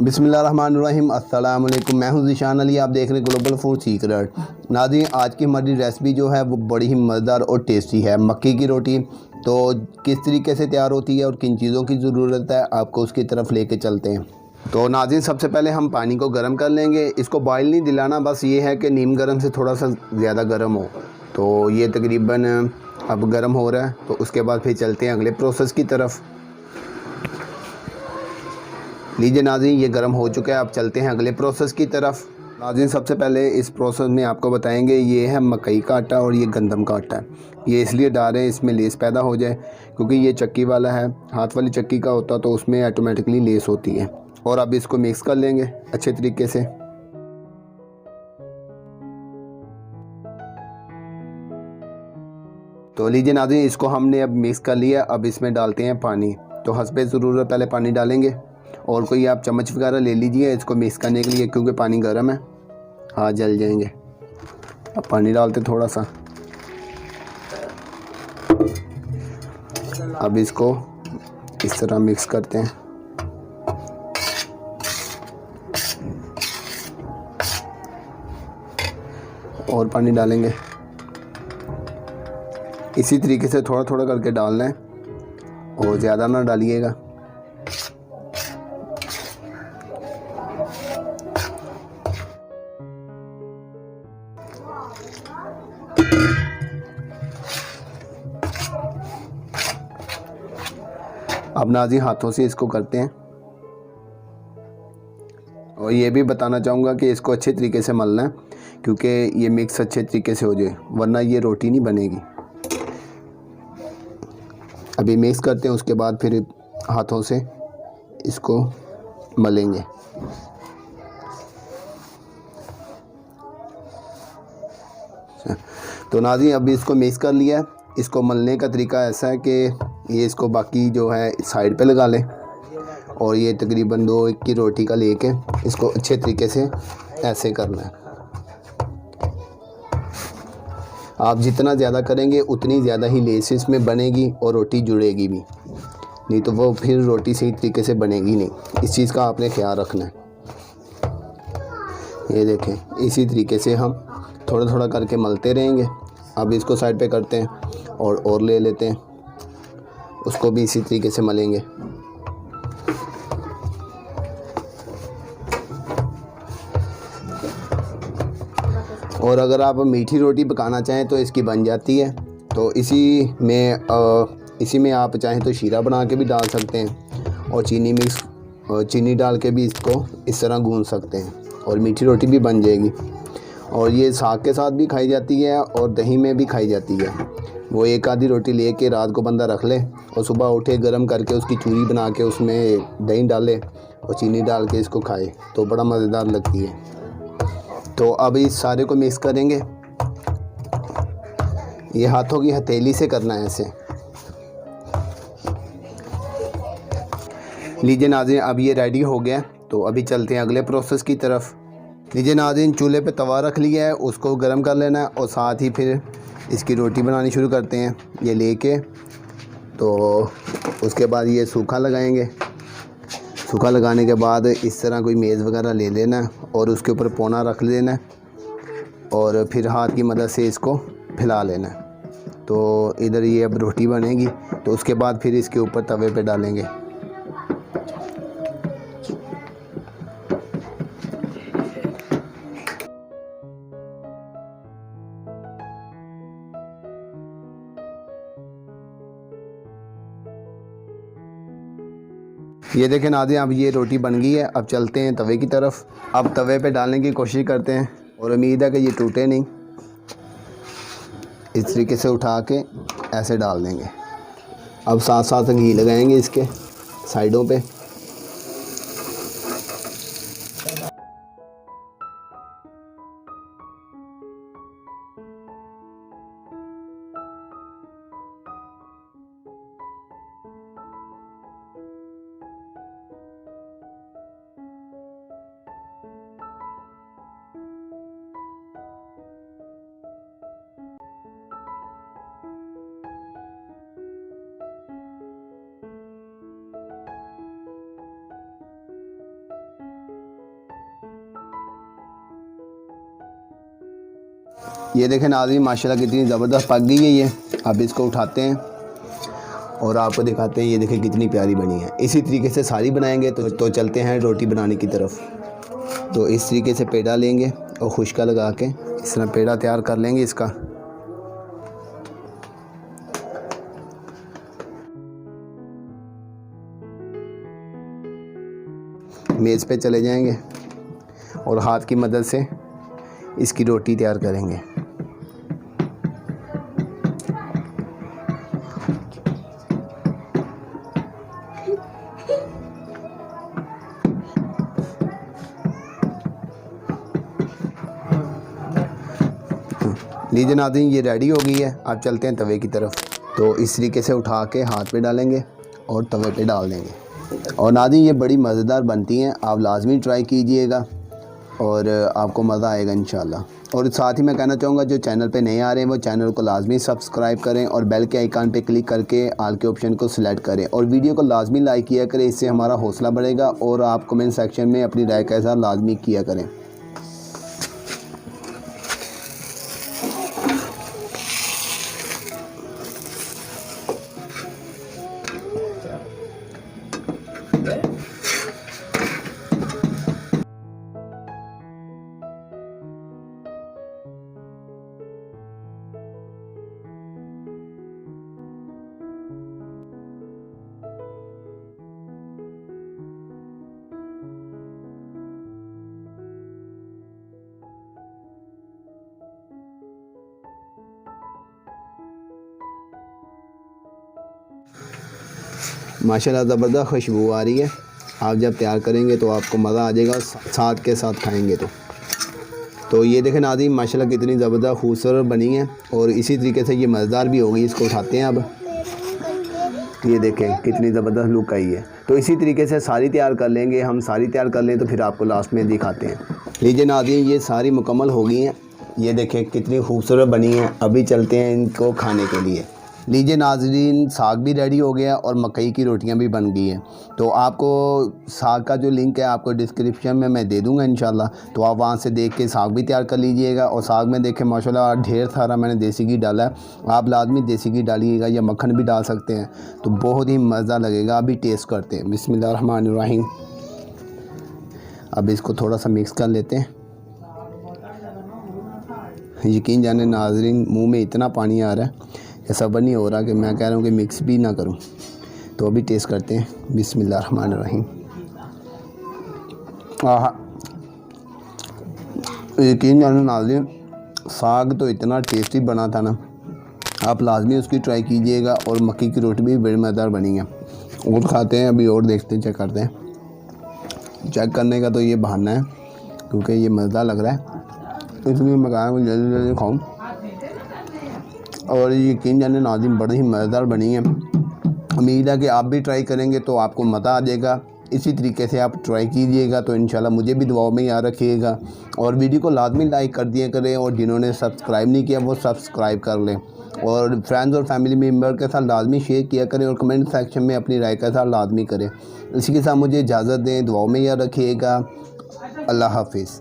बिस्मिल्लाहिर्रहमानिर्रहीम। अस्सलाम वालेकुम। मैं हूं ज़ीशान अली, आप देख रहे हैं ग्लोबल फूड सीक्रेट। नाज़रीन, आज की हमारी रेसिपी जो है वो बड़ी ही मज़ेदार और टेस्टी है, मक्की की रोटी। तो किस तरीके से तैयार होती है और किन चीज़ों की ज़रूरत है, आपको उसकी तरफ लेके चलते हैं। तो नाज़रीन, सबसे पहले हम पानी को गर्म कर लेंगे। इसको बॉयल नहीं दिलाना, बस ये है कि नीम गर्म से थोड़ा सा ज़्यादा गर्म हो। तो ये तकरीबन अब गर्म हो रहा है, तो उसके बाद फिर चलते हैं अगले प्रोसेस की तरफ। लीजिए नाज़रीन, ये गर्म हो चुका है, अब चलते हैं अगले प्रोसेस की तरफ। नाज़रीन, सबसे पहले इस प्रोसेस में आपको बताएंगे, ये है मकई का आटा और ये गंदम का आटा है। ये इसलिए डाल रहे हैं इसमें लेस पैदा हो जाए, क्योंकि ये चक्की वाला है, हाथ वाली चक्की का होता तो उसमें ऑटोमेटिकली लेस होती है। और अब इसको मिक्स कर लेंगे अच्छे तरीके से। तो लीजिए नाज़रीन, इसको हमने अब मिक्स कर लिया। अब इसमें डालते हैं पानी। तो हस्बे ज़रूरत पहले पानी डालेंगे, और कोई आप चम्मच वगैरह ले लीजिए इसको मिक्स करने के लिए, क्योंकि पानी गर्म है, हाथ जल जाएंगे। अब पानी डालते थोड़ा सा। अब इसको इस तरह मिक्स करते हैं। और पानी डालेंगे, इसी तरीके से थोड़ा थोड़ा करके डालना है, और ज़्यादा ना डालिएगा। अब नाज़रीन, हाथों से इसको करते हैं। और ये भी बताना चाहूँगा कि इसको अच्छे तरीके से मलना है, क्योंकि ये मिक्स अच्छे तरीके से हो जाए, वरना ये रोटी नहीं बनेगी। अभी मिक्स करते हैं, उसके बाद फिर हाथों से इसको मलेंगे। तो नाज़रीन, अभी इसको मिक्स कर लिया। इसको मलने का तरीका ऐसा है कि ये इसको बाकी जो है साइड पे लगा लें, और ये तकरीबन 2 की रोटी का लेके इसको अच्छे तरीके से ऐसे करना है। आप जितना ज़्यादा करेंगे उतनी ज़्यादा ही लेस इसमें बनेगी और रोटी जुड़ेगी भी, नहीं तो वो फिर रोटी सही तरीके से बनेगी नहीं। इस चीज़ का आपने ख्याल रखना है। ये देखें, इसी तरीके से हम थोड़ा थोड़ा करके मलते रहेंगे। अब इसको साइड पे करते हैं, और ले लेते हैं, उसको भी इसी तरीके से मलेंगे। और अगर आप मीठी रोटी पकाना चाहें तो इसकी बन जाती है। तो इसी में आप चाहें तो शीरा बना के भी डाल सकते हैं, और चीनी डाल के भी इसको इस तरह गूंद सकते हैं, और मीठी रोटी भी बन जाएगी। और ये साग के साथ भी खाई जाती है, और दही में भी खाई जाती है। वो एक आधी रोटी लेके रात को बंदा रख ले, और सुबह उठे गरम करके उसकी चूरी बना के उसमें दही डाले और चीनी डाल के इसको खाए, तो बड़ा मज़ेदार लगती है। तो अब इस सारे को मिक्स करेंगे। ये हाथों की हथेली से करना है ऐसे। लीजिए नाज़रीन, अब ये रेडी हो गया। तो अभी चलते हैं अगले प्रोसेस की तरफ। लीजिए नाज़रीन, चूल्हे पे तवा रख लिया है, उसको गर्म कर लेना है, और साथ ही फिर इसकी रोटी बनानी शुरू करते हैं ये लेके। तो उसके बाद ये सूखा लगाएंगे। सूखा लगाने के बाद इस तरह कोई मेज़ वगैरह ले लेना है, और उसके ऊपर पौना रख लेना है, और फिर हाथ की मदद से इसको फैला लेना है। तो इधर ये अब रोटी बनेगी। तो उसके बाद फिर इसके ऊपर तवे पे डालेंगे। ये देखें नाज़रीन, अब ये रोटी बन गई है। अब चलते हैं तवे की तरफ। अब तवे पे डालने की कोशिश करते हैं, और उम्मीद है कि ये टूटे नहीं। इस तरीके से उठा के ऐसे डाल देंगे। अब साथ साथ घी लगाएंगे इसके साइडों पे। ये देखें नाज़रीन माशाल्लाह कितनी ज़बरदस्त पक गई है ये। अब इसको उठाते हैं और आपको दिखाते हैं। ये देखें कितनी प्यारी बनी है। इसी तरीके से सारी बनाएंगे तो चलते हैं रोटी बनाने की तरफ। तो इस तरीके से पेड़ा लेंगे और खुश्का लगा के इस तरह पेड़ा तैयार कर लेंगे इसका। मेज़ पे चले जाएंगे और हाथ की मदद से इसकी रोटी तैयार करेंगे। लीजिए नाज़रीन ये रेडी हो गई है। अब चलते हैं तवे की तरफ। तो इस तरीके से उठा के हाथ पे डालेंगे और तवे पे डाल देंगे। और नाज़रीन ये बड़ी मज़ेदार बनती हैं, आप लाजमी ट्राई कीजिएगा और आपको मज़ा आएगा इंशाल्लाह। और साथ ही मैं कहना चाहूँगा जो चैनल पे नए आ रहे हैं वो चैनल को लाजमी सब्सक्राइब करें और बेल के आइकन पे क्लिक करके आल के ऑप्शन को सिलेक्ट करें और वीडियो को लाजमी लाइक किया करें। इससे हमारा हौसला बढ़ेगा और आप कमेंट सेक्शन में अपनी राय का इज़हार लाजमी किया करें। माशाल्लाह ज़बरदस्त खुशबू आ रही है। आप जब तैयार करेंगे तो आपको मज़ा आ जाएगा, साथ के साथ खाएंगे तो ये देखें नाज़रीन माशाल्लाह कितनी ज़बरदस्त खूबसूरत बनी है और इसी तरीके से ये मज़ेदार भी हो गई। इसको उठाते हैं। अब ये देखें कितनी ज़बरदस्त लुक आई है। तो इसी तरीके से सारी तैयार कर लेंगे। हम सारी तैयार कर लें तो फिर आपको लास्ट में दिखाते हैं। लीजिए नाज़रीन ये सारी मुकम्मल हो गई हैं। ये देखें कितनी खूबसूरत बनी है। अभी चलते हैं इनको खाने के लिए। लीजिए नाज़रीन साग भी रेडी हो गया और मकई की रोटियां भी बन गई हैं। तो आपको साग का जो लिंक है आपको डिस्क्रिप्शन में मैं दे दूंगा इंशाल्लाह। तो आप वहां से देख के साग भी तैयार कर लीजिएगा। और साग में देखें माशाल्लाह ढेर सारा मैंने देसी घी डाला है। आप लाजमी देसी घी डालिएगा या मक्खन भी डाल सकते हैं तो बहुत ही मज़ा लगेगा। अभी टेस्ट करते हैं। बिस्मिल्लाहिर्रहमानिर्रहीम। अब इसको थोड़ा सा मिक्स कर लेते हैं। यकीन जाने नाज़रीन मुँह में इतना पानी आ रहा है, सब्र नहीं हो रहा कि मैं कह रहा हूँ कि मिक्स भी ना करूँ। तो अभी टेस्ट करते हैं। बिस्मिल्लाहिर्रहमानिर्रहीम। आहा, यकीन जाने नाज़रीन साग तो इतना टेस्टी बना था ना, आप लाजमी उसकी ट्राई कीजिएगा। और मक्की की रोटी भी बड़ी मज़ेदार बनी है। और खाते हैं अभी और देखते हैं, चेक करते हैं। चेक करने का तो ये बहाना है क्योंकि ये मज़ेदार लग रहा है, इसलिए मैं कहा जल्दी जल्दी खाऊँ। और यकीन जाने नाज़रीन बड़ी ही मज़ेदार बनी है। उम्मीद है कि आप भी ट्राई करेंगे तो आपको मज़ा आ जाएगा। इसी तरीके से आप ट्राई कीजिएगा तो इंशाल्लाह मुझे भी दुआओं में याद रखिएगा। और वीडियो को लाजमी लाइक कर दिया करें और जिन्होंने सब्सक्राइब नहीं किया वो सब्सक्राइब कर लें। और फ्रेंड्स और फैमिली मेम्बर के साथ लाजमी शेयर किया करें और कमेंट सेक्शन में अपनी राय का साथ लाजमी करें। इसी के साथ मुझे इजाज़त दें। दुआओं में याद रखिएगा। अल्लाह हाफिज़।